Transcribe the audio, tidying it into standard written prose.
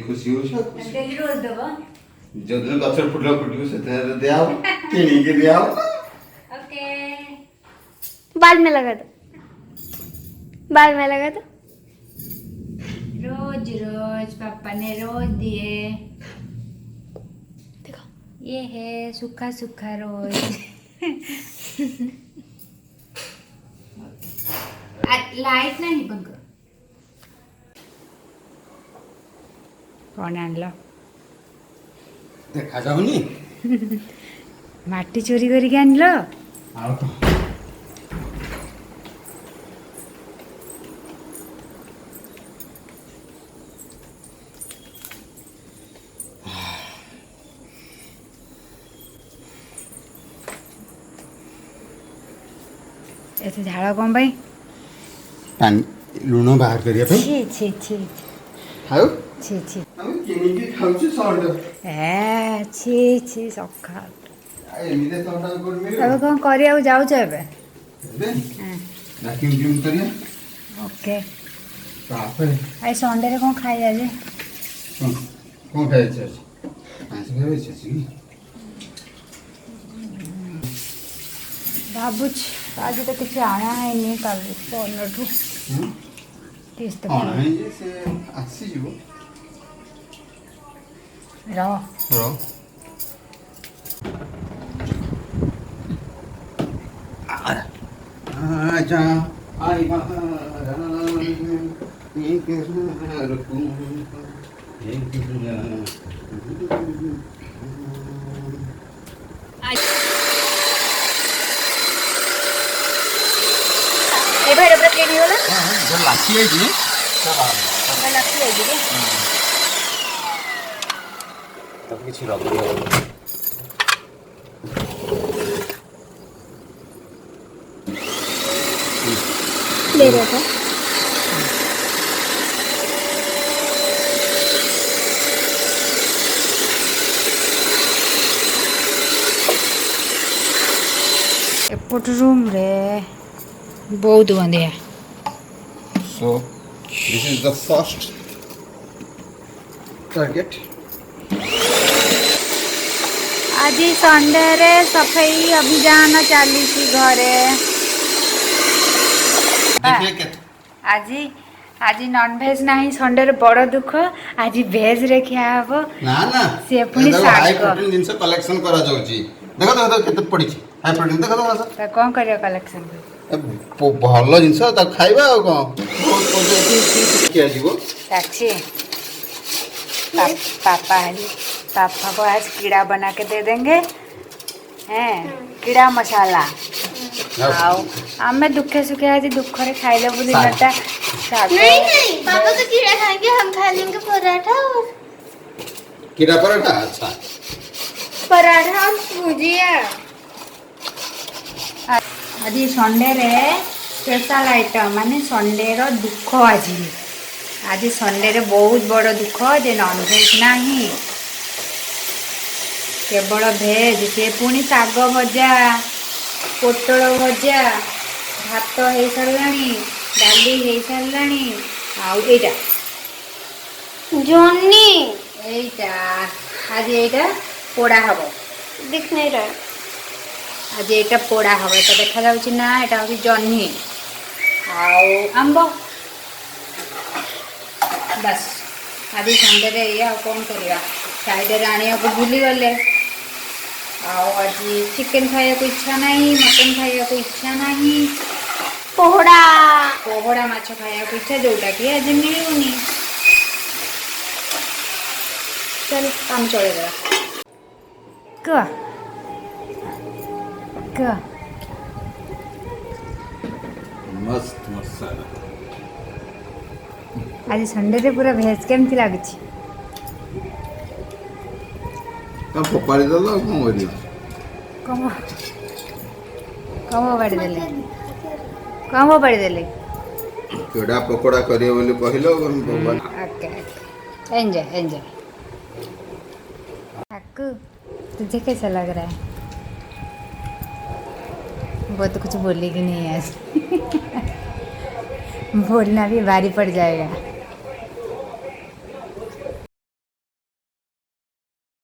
खुशी हो डेली रोज देबो जो दिन गछर फुटला फुटियो से दियाओ किनी के दियाओ ओके बाल में लगा दो बाल में लगा दो रोज रोज पापा ने रोज दिए देखो ये है सूखा सूखा रोज लाइट नहीं बंद करो कौन आणलो देखा जाउनी माटी चोरी करके आणलो आउ तो ऐसे झाड़ कौन भाई पानी लुण बाहर करिया पे छी छी छी खाओ छी छी हम किनी के खाउछु सॉल्ट ए छी छी सखा एमिते सॉल्ट कोड मिले अब कौन करिया जाउछ एबे वैक्यूम ट्यूम करिया ओके तापर आई संडे रे कौन खाई आज कौन खाए छ आज खाए छ भाबुच आज तो किसी आना है नहीं कल फोन ठू किस तो हाँ नहीं जे से आसी जीवो रहो रो आजा आई महारानी ये कहना रखूं ये कहना ए भाई रबड़ के नहीं होला जो लाठी है जी मैं लगती है जी तब किसी रख ले रहा था एपट रूम रे बहुत Gondia So this is the first target. आज संडे रे सफाई अभियान चली घरे देखिए के आज आज नॉन भेज नहीं संडे रे बड़ दुख आज भेज रे खिया हबो ना ना से पुनी साग हाई प्रोटीन जिंस कलेक्शन करा जाउची देखो देखो केते पड़ी छी हाई प्रोटीन देखो देखो त कोन करियो कलेक्शन भल जिनस खाइबा आ कौन किया जीवो साक्षी पापा को आज कीड़ा बना के दे देंगे हैं कीड़ा मसाला आओ हमें दुखे सुखे आज दुख रे खाइले बुली नटा नहीं नहीं पापा तो कीड़ा खाएंगे हम खा लेंगे पराठा और कीड़ा पराठा अच्छा पराठा और भुजिया आज संडे रे स्पेशल आइटम माने संडे रो दुख आज संडे रे बहुत बड़ दुख जे नॉन भेज नहीं केवल भेज से पुणी साग भजा पोटल भजा भात हो साराणी डाली हो साराणी आईटा जोनी एटा आज एटा पोड़ा हम दिख नहीं रहा आज एटा पोड़ा हम तो देखा जाउछि ना एटा होछि जन्ही आंब बस आज संडे रे ये कौन करवा फ्राइडे आनिया को भूली गले आज चिकेन खाया को इच्छा नहीं मटन खाया को इच्छा नहीं पोहड़ा पोहड़ा माछ खाया को इच्छा जोटा कि आज मिलूनी चल काम चलेगा क्या क्या मस्त मसाला आज संडे रे पूरा भेज केमती लाଗୁଛି का फोपाड़ी दलो कौन करियो कम कम बाड़ी देले कम बाड़ी देले केड़ा पकोड़ा करियो बोली कहिलो भगवान ओके एंजॉय एंजॉय काकू तुझे कैसा लग रहा है वो तो कुछ बोलेगी नहीं आज बोलना भी भारी पड़ जाएगा